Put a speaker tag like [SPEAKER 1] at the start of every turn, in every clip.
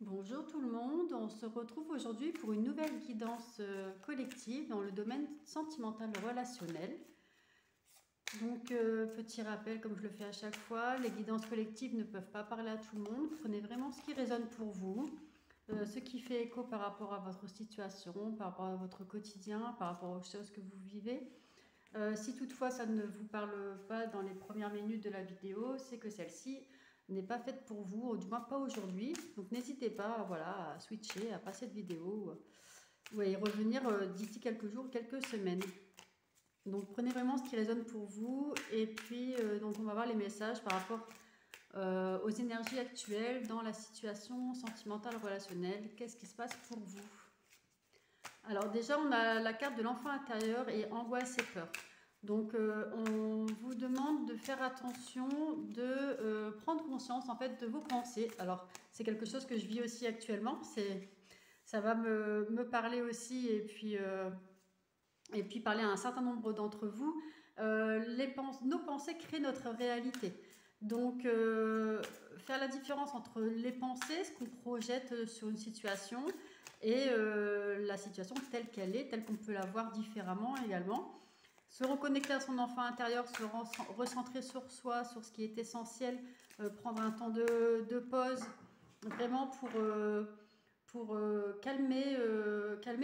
[SPEAKER 1] Bonjour tout le monde, on se retrouve aujourd'hui pour une nouvelle guidance collective dans le domaine sentimental relationnel. Donc petit rappel comme je le fais à chaque fois, les guidances collectives ne peuvent pas parler à tout le monde, prenez vraiment ce qui résonne pour vous, ce qui fait écho par rapport à votre situation, par rapport à votre quotidien, par rapport aux choses que vous vivez. Si toutefois ça ne vous parle pas dans les premières minutes de la vidéo, c'est que celle-ci n'est pas faite pour vous, ou du moins pas aujourd'hui. Donc n'hésitez pas voilà, à switcher, à passer de vidéo ou à y revenir d'ici quelques jours, quelques semaines. Donc prenez vraiment ce qui résonne pour vous et puis donc on va voir les messages par rapport aux énergies actuelles dans la situation sentimentale relationnelle. Qu'est-ce qui se passe pour vous? Alors déjà on a la carte de l'enfant intérieur et angoisse et peur. Donc on vous demande de faire attention, de prendre conscience en fait de vos pensées. Alors c'est quelque chose que je vis aussi actuellement, ça va me parler aussi et puis parler à un certain nombre d'entre vous. Nos pensées créent notre réalité. Donc faire la différence entre les pensées, ce qu'on projette sur une situation, et la situation telle qu'elle est, telle qu'on peut la voir différemment également. Se reconnecter à son enfant intérieur, se recentrer sur soi, sur ce qui est essentiel, prendre un temps de pause, vraiment pour calmer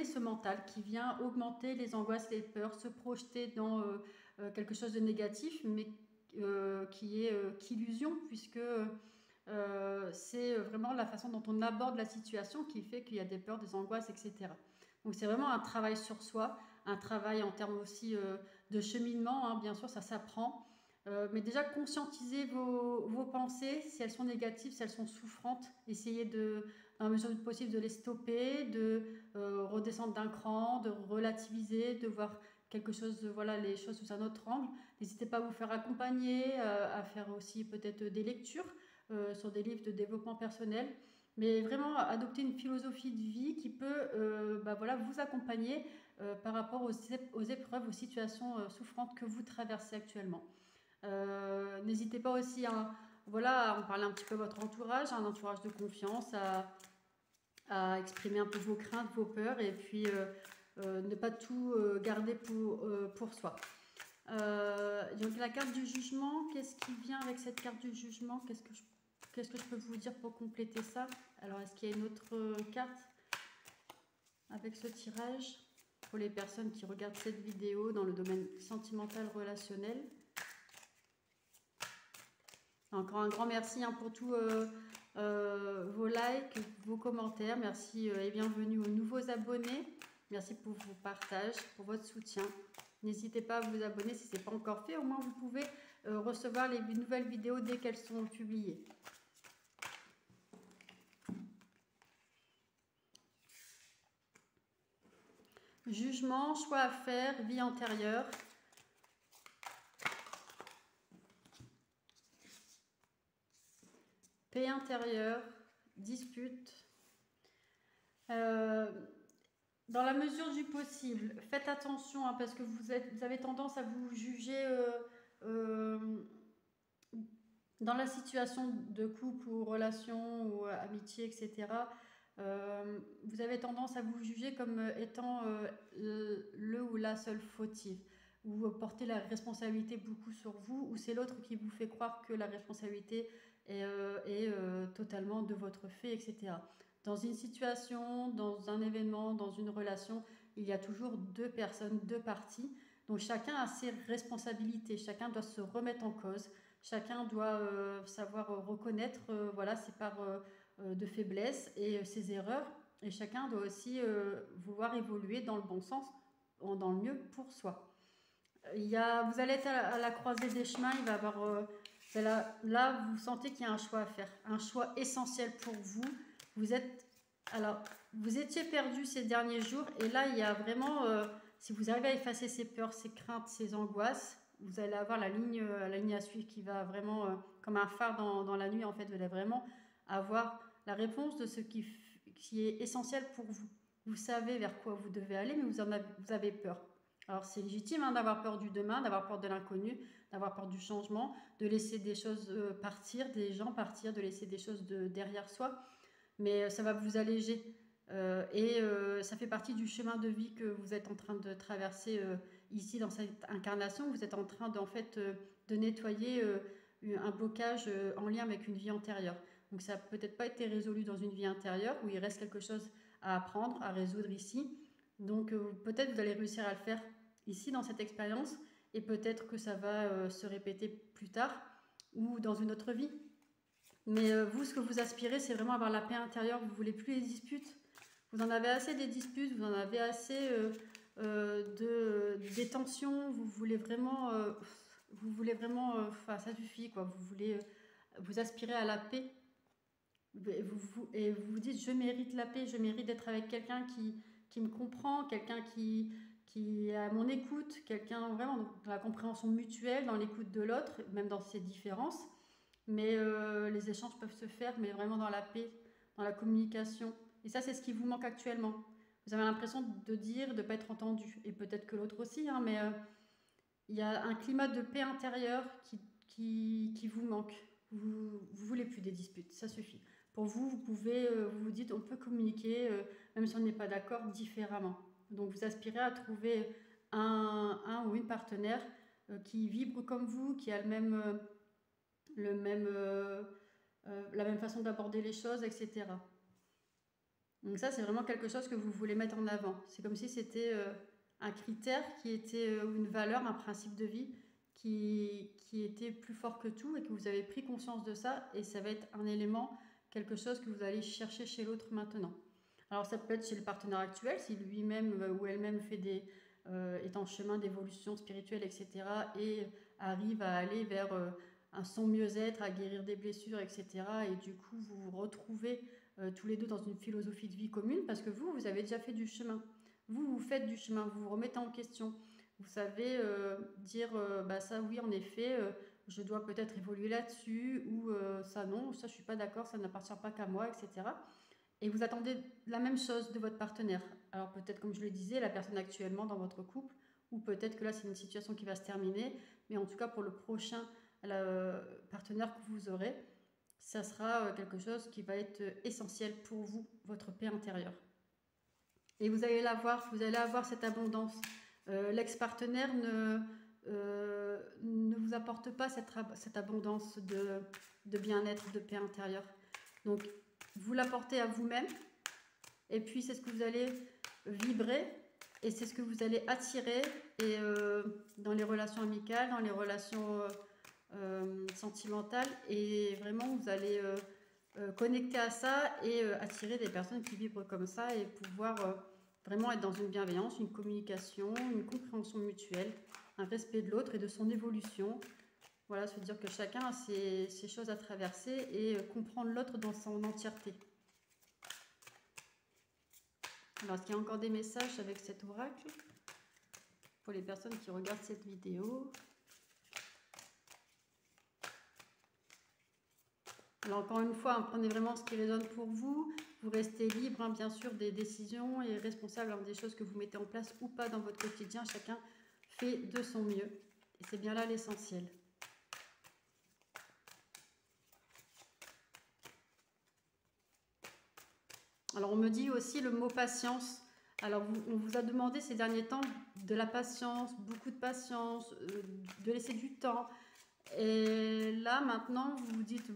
[SPEAKER 1] ce mental qui vient augmenter les angoisses, les peurs, se projeter dans quelque chose de négatif, mais qui est qu'illusion, puisque c'est vraiment la façon dont on aborde la situation qui fait qu'il y a des peurs, des angoisses, etc. Donc c'est vraiment un travail sur soi, un travail en termes aussi de cheminement, hein, bien sûr ça s'apprend. Mais déjà conscientiser vos pensées, si elles sont négatives, si elles sont souffrantes, essayez dans la mesure du possible de les stopper, de redescendre d'un cran, de relativiser, de voir quelque chose, voilà, les choses sous un autre angle. N'hésitez pas à vous faire accompagner, à faire aussi peut-être des lectures sur des livres de développement personnel, mais vraiment adopter une philosophie de vie qui peut voilà, vous accompagner par rapport aux épreuves, aux situations souffrantes que vous traversez actuellement. N'hésitez pas aussi voilà, à en parler un petit peu à votre entourage, un entourage de confiance, à exprimer un peu vos craintes, vos peurs, et puis ne pas tout garder pour soi. Donc la carte du jugement, qu'est-ce qui vient avec cette carte du jugement? Qu'est-ce que je peux vous dire pour compléter ça? Alors est-ce qu'il y a une autre carte avec ce tirage pour les personnes qui regardent cette vidéo dans le domaine sentimental relationnel? Encore un grand merci pour tous vos likes, vos commentaires. Merci et bienvenue aux nouveaux abonnés. Merci pour vos partages, pour votre soutien. N'hésitez pas à vous abonner si ce n'est pas encore fait. Au moins, vous pouvez recevoir les nouvelles vidéos dès qu'elles sont publiées. Jugement, choix à faire, vie antérieure. Paix intérieure, dispute. Dans la mesure du possible, faites attention hein, parce que vous avez tendance à vous juger dans la situation de couple ou relation ou amitié, etc. Vous avez tendance à vous juger comme étant le ou la seule fautive. Vous portez la responsabilité beaucoup sur vous ou c'est l'autre qui vous fait croire que la responsabilité est totalement de votre fait, etc. Dans une situation, dans un événement, dans une relation, il y a toujours deux personnes, deux parties. Donc chacun a ses responsabilités, chacun doit se remettre en cause, chacun doit savoir reconnaître voilà, ses parts de faiblesse et ses erreurs. Et chacun doit aussi vouloir évoluer dans le bon sens, dans le mieux pour soi. Vous allez être à la croisée des chemins, il va y avoir... là, vous sentez qu'il y a un choix à faire, un choix essentiel pour vous. Vous étiez perdu ces derniers jours et là, il y a vraiment, si vous arrivez à effacer ces peurs, ces craintes, ces angoisses, vous allez avoir la ligne à suivre qui va vraiment, comme un phare dans la nuit, en fait, vous allez vraiment avoir la réponse de ce qui est essentiel pour vous. Vous savez vers quoi vous devez aller, mais vous avez peur. Alors c'est légitime hein, d'avoir peur du demain, d'avoir peur de l'inconnu, d'avoir peur du changement, de laisser des choses partir, des gens partir, de laisser des choses derrière soi. mais ça va vous alléger. Ça fait partie du chemin de vie que vous êtes en train de traverser ici dans cette incarnation. Vous êtes en train de, en fait, de nettoyer un blocage en lien avec une vie antérieure. Donc ça n'a peut-être pas été résolu dans une vie intérieure où il reste quelque chose à apprendre, à résoudre ici. Donc peut-être vous allez réussir à le faire ici dans cette expérience et peut-être que ça va se répéter plus tard ou dans une autre vie. Mais vous, ce que vous aspirez, c'est vraiment avoir la paix intérieure. Vous ne voulez plus les disputes. Vous en avez assez des disputes, vous en avez assez des tensions. Ça suffit quoi. Vous aspirez à la paix. Et vous vous dites, je mérite la paix, je mérite d'être avec quelqu'un qui me comprend, quelqu'un qui est à mon écoute, quelqu'un vraiment dans la compréhension mutuelle, dans l'écoute de l'autre, même dans ses différences. Mais les échanges peuvent se faire, mais vraiment dans la paix, dans la communication. Et ça, c'est ce qui vous manque actuellement. Vous avez l'impression de dire, de ne pas être entendu. Et peut-être que l'autre aussi, hein, mais il y a un climat de paix intérieure qui vous manque. Vous ne voulez plus des disputes, ça suffit. Pour vous, vous pouvez, vous dites, on peut communiquer, même si on n'est pas d'accord, différemment. Donc vous aspirez à trouver un ou une partenaire qui vibre comme vous, qui a la même façon d'aborder les choses, etc. Donc ça, c'est vraiment quelque chose que vous voulez mettre en avant. C'est comme si c'était un critère qui était une valeur, un principe de vie qui était plus fort que tout et que vous avez pris conscience de ça et ça va être un élément, quelque chose que vous allez chercher chez l'autre maintenant. Alors ça peut être chez le partenaire actuel, si lui-même ou elle-même est en chemin d'évolution spirituelle, etc. et arrive à aller vers son mieux-être, à guérir des blessures, etc. Et du coup, vous vous retrouvez tous les deux dans une philosophie de vie commune parce que vous avez déjà fait du chemin. Vous faites du chemin, vous vous remettez en question. Vous savez dire, ça oui, en effet, je dois peut-être évoluer là-dessus, ou ça non, ça je suis pas d'accord, ça n'appartient pas qu'à moi, etc. Et vous attendez la même chose de votre partenaire. Alors peut-être, comme je le disais, la personne actuellement dans votre couple, ou peut-être que là c'est une situation qui va se terminer, mais en tout cas pour le prochain partenaire que vous aurez, ça sera quelque chose qui va être essentiel pour vous, votre paix intérieure. Et vous allez avoir cette abondance. L'ex-partenaire ne vous apporte pas cette abondance de bien-être, de paix intérieure. Donc, vous l'apportez à vous-même, et puis c'est ce que vous allez vibrer, et c'est ce que vous allez attirer et, dans les relations amicales, dans les relations sentimentales, et vraiment vous allez connecter à ça et attirer des personnes qui vibrent comme ça et pouvoir vraiment être dans une bienveillance, une communication, une compréhension mutuelle, un respect de l'autre et de son évolution. Voilà, se dire que chacun a ses choses à traverser et comprendre l'autre dans son entièreté. Alors, est-ce qu'il y a encore des messages avec cet oracle pour les personnes qui regardent cette vidéo? Alors encore une fois, prenez vraiment ce qui résonne pour vous. Vous restez libre, bien sûr, des décisions et responsable des choses que vous mettez en place ou pas dans votre quotidien. Chacun fait de son mieux. Et c'est bien là l'essentiel. Alors on me dit aussi le mot patience. Alors on vous a demandé ces derniers temps de la patience, beaucoup de patience, de laisser du temps. Et là maintenant vous vous dites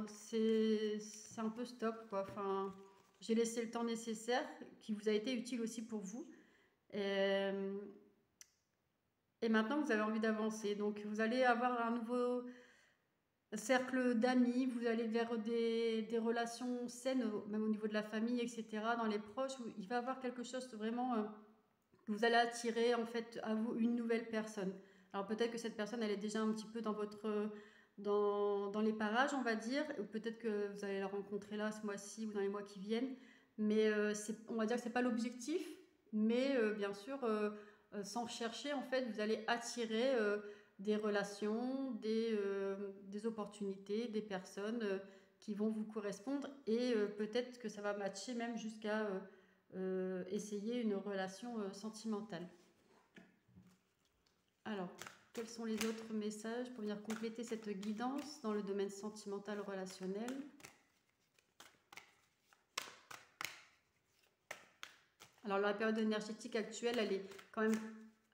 [SPEAKER 1] c'est un peu stop quoi. Enfin, j'ai laissé le temps nécessaire qui vous a été utile aussi pour vous. Et maintenant vous avez envie d'avancer. Donc vous allez avoir un nouveau cercle d'amis, vous allez vers des relations saines, même au niveau de la famille, etc., dans les proches, où il va y avoir quelque chose vraiment que vous allez attirer en fait à vous une nouvelle personne. Alors peut-être que cette personne elle est déjà un petit peu dans les parages, on va dire, ou peut-être que vous allez la rencontrer là ce mois-ci ou dans les mois qui viennent, mais on va dire que c'est pas l'objectif, mais bien sûr sans chercher en fait vous allez attirer des relations, des opportunités, des personnes qui vont vous correspondre et peut-être que ça va matcher même jusqu'à essayer une relation sentimentale. Alors, quels sont les autres messages pour venir compléter cette guidance dans le domaine sentimental relationnel? Alors la période énergétique actuelle, elle est quand même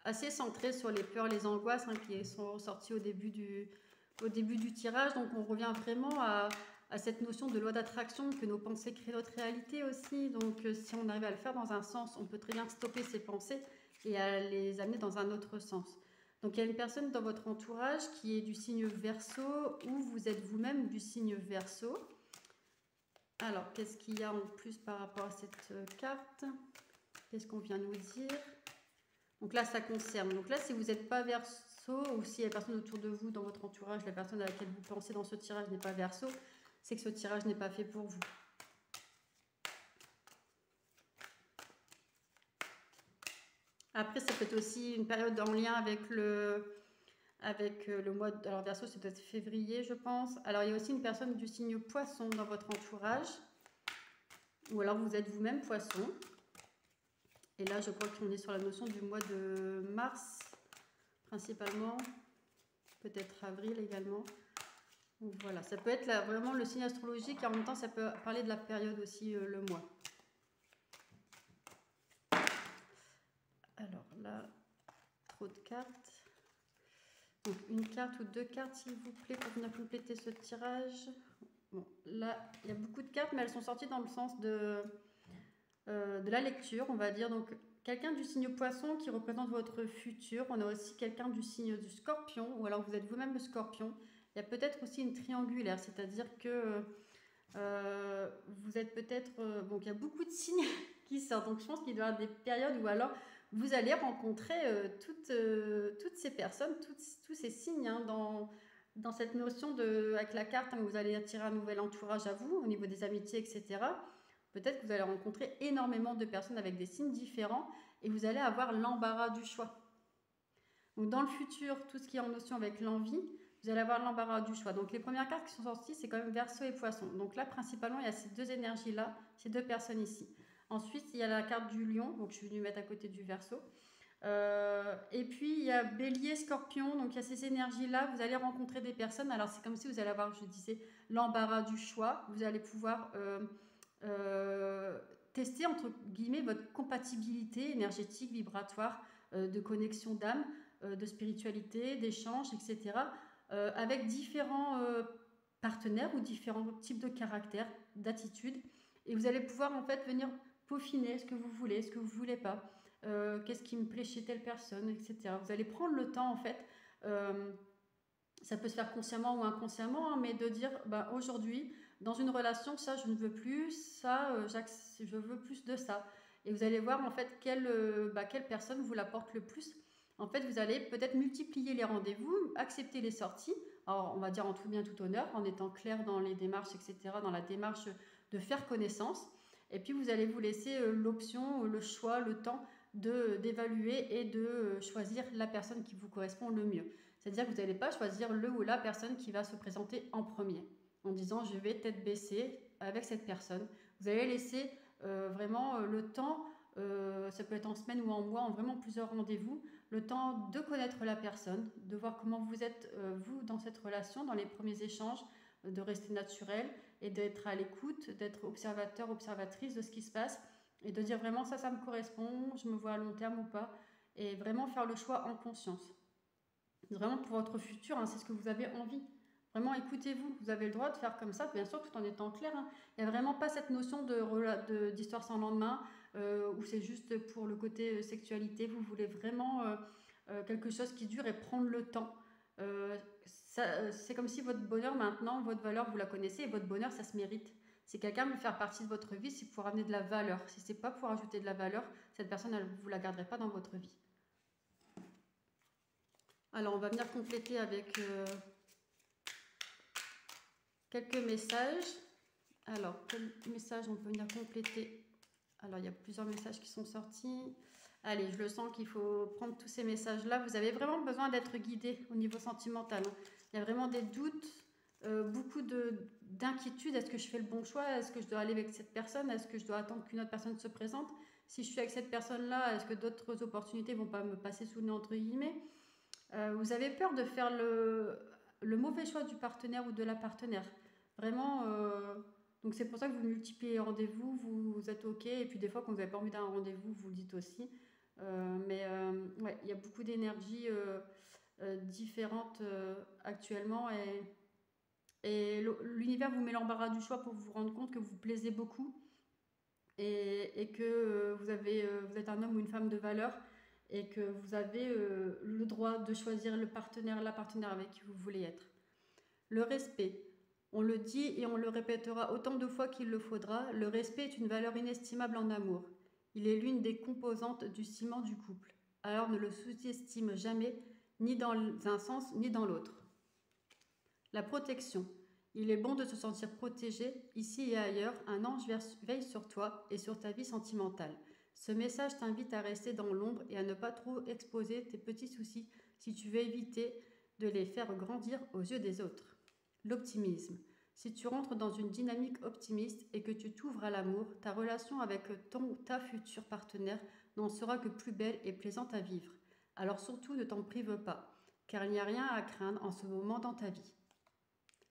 [SPEAKER 1] assez centrée sur les peurs, les angoisses qui sont ressorties au début du tirage. Donc on revient vraiment à cette notion de loi d'attraction, que nos pensées créent notre réalité aussi. Donc si on arrive à le faire dans un sens, on peut très bien stopper ses pensées et à les amener dans un autre sens. Donc il y a une personne dans votre entourage qui est du signe Verseau, ou vous êtes vous-même du signe Verseau. Alors qu'est-ce qu'il y a en plus par rapport à cette carte? Qu'est-ce qu'on vient nous dire? Donc là, ça concerne. Donc là, si vous n'êtes pas Verseau, ou si la personne autour de vous, dans votre entourage, la personne à laquelle vous pensez dans ce tirage n'est pas Verseau, c'est que ce tirage n'est pas fait pour vous. Après, ça peut être aussi une période en lien avec le mois de... Alors Verseau, c'est peut-être février, je pense. Alors, il y a aussi une personne du signe Poisson dans votre entourage. Ou alors, vous êtes vous-même Poisson. Et là, je crois qu'on est sur la notion du mois de mars, principalement. Peut-être avril également. Donc voilà, ça peut être là, vraiment le signe astrologique et en même temps, ça peut parler de la période aussi, le mois. Alors là, trop de cartes. Donc une carte ou deux cartes, s'il vous plaît, pour venir compléter ce tirage. Bon, là, il y a beaucoup de cartes, mais elles sont sorties dans le sens de la lecture, on va dire. Donc, quelqu'un du signe Poisson qui représente votre futur. On a aussi quelqu'un du signe du Scorpion, ou alors vous êtes vous-même le Scorpion. Il y a peut-être aussi une triangulaire, c'est-à-dire que vous êtes peut-être... donc, il y a beaucoup de signes qui sortent. Donc, je pense qu'il doit y avoir des périodes où alors vous allez rencontrer toutes ces personnes, tous ces signes hein, dans cette notion de... Avec la carte, hein, vous allez attirer un nouvel entourage à vous, au niveau des amitiés, etc. Peut-être que vous allez rencontrer énormément de personnes avec des signes différents et vous allez avoir l'embarras du choix. Donc dans le futur, tout ce qui est en notion avec l'envie, vous allez avoir l'embarras du choix. Donc les premières cartes qui sont sorties, c'est quand même Verseau et Poisson. Donc là, principalement, il y a ces deux énergies-là, ces deux personnes ici. Ensuite, il y a la carte du Lion, donc je suis venue mettre à côté du Verseau. Et puis, il y a Bélier, Scorpion, donc il y a ces énergies-là. Vous allez rencontrer des personnes. Alors, c'est comme si vous allez avoir, je disais, l'embarras du choix. Vous allez pouvoir... tester entre guillemets votre compatibilité énergétique, vibratoire, de connexion d'âme, de spiritualité, d'échange, etc. Avec différents partenaires ou différents types de caractères, d'attitudes. Et vous allez pouvoir en fait venir peaufiner ce que vous voulez, ce que vous ne voulez pas, qu'est-ce qui me plaît chez telle personne, etc. Vous allez prendre le temps en fait, ça peut se faire consciemment ou inconsciemment, hein, mais de dire bah, aujourd'hui, dans une relation, ça je ne veux plus, ça je veux plus de ça. Et vous allez voir en fait quelle personne vous l'apporte le plus. En fait, vous allez peut-être multiplier les rendez-vous, accepter les sorties, alors on va dire en tout bien tout honneur, en étant clair dans les démarches, etc., dans la démarche de faire connaissance. Et puis vous allez vous laisser l'option, le choix, le temps d'évaluer et de choisir la personne qui vous correspond le mieux. C'est-à-dire que vous n'allez pas choisir le ou la personne qui va se présenter en premier en disant je vais tête baissée avec cette personne. Vous allez laisser vraiment le temps, ça peut être en semaine ou en mois, en vraiment plusieurs rendez-vous, le temps de connaître la personne, de voir comment vous êtes vous dans cette relation, dans les premiers échanges, de rester naturel et d'être à l'écoute, d'être observateur, observatrice de ce qui se passe et de dire vraiment ça me correspond, je me vois à long terme ou pas, et vraiment faire le choix en conscience. Vraiment pour votre futur, hein, c'est ce que vous avez envie. Vraiment, écoutez-vous. Vous avez le droit de faire comme ça, bien sûr, tout en étant clair. Hein. Il n'y a vraiment pas cette notion d'histoire sans lendemain, où c'est juste pour le côté sexualité. Vous voulez vraiment quelque chose qui dure et prendre le temps. C'est comme si votre bonheur maintenant, votre valeur, vous la connaissez, et votre bonheur, ça se mérite. Si quelqu'un veut faire partie de votre vie, c'est pour amener de la valeur. Si c'est pas pour ajouter de la valeur, cette personne, vous ne la garderez pas dans votre vie. Alors, on va venir compléter avec quelques messages. Alors, quel message on peut venir compléter? Alors, il y a plusieurs messages qui sont sortis. Allez, je le sens qu'il faut prendre tous ces messages-là. Vous avez vraiment besoin d'être guidé au niveau sentimental. Il y a vraiment des doutes, beaucoup d'inquiétudes. Est-ce que je fais le bon choix? Est-ce que je dois aller avec cette personne? Est-ce que je dois attendre qu'une autre personne se présente? Si je suis avec cette personne-là, est-ce que d'autres opportunités ne vont pas me passer sous le nez, entre guillemets? Vous avez peur de faire le mauvais choix du partenaire ou de la partenaire. Vraiment, Donc c'est pour ça que vous multipliez les rendez-vous, vous êtes OK. Et puis des fois, quand vous n'avez pas envie d'un rendez-vous, vous le dites aussi. Ouais, il y a beaucoup d'énergie différentes actuellement. Et l'univers vous met l'embarras du choix pour vous rendre compte que vous plaisez beaucoup et que vous êtes un homme ou une femme de valeur et que vous avez le droit de choisir le partenaire, la partenaire avec qui vous voulez être. Le respect. On le dit et on le répétera autant de fois qu'il le faudra, le respect est une valeur inestimable en amour. Il est l'une des composantes du ciment du couple. Alors ne le sous-estime jamais, ni dans un sens ni dans l'autre. La protection. Il est bon de se sentir protégé, ici et ailleurs, un ange veille sur toi et sur ta vie sentimentale. Ce message t'invite à rester dans l'ombre et à ne pas trop exposer tes petits soucis si tu veux éviter de les faire grandir aux yeux des autres. L'optimisme. Si tu rentres dans une dynamique optimiste et que tu t'ouvres à l'amour, ta relation avec ton ou ta future partenaire n'en sera que plus belle et plaisante à vivre. Alors surtout ne t'en prive pas, car il n'y a rien à craindre en ce moment dans ta vie.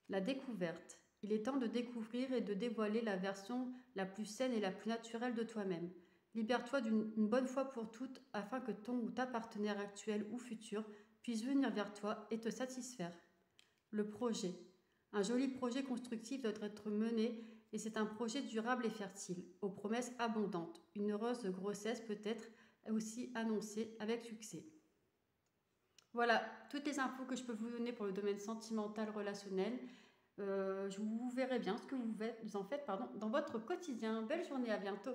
[SPEAKER 1] La découverte. Il est temps de découvrir et de dévoiler la version la plus saine et la plus naturelle de toi-même. Libère-toi une bonne fois pour toutes afin que ton ou ta partenaire actuel ou futur puisse venir vers toi et te satisfaire. Le projet. Un joli projet constructif doit être mené et c'est un projet durable et fertile, aux promesses abondantes. Une heureuse grossesse peut être aussi annoncée avec succès. Voilà, toutes les infos que je peux vous donner pour le domaine sentimental relationnel. Je vous verrai bien ce que vous en faites dans votre quotidien. Belle journée, à bientôt.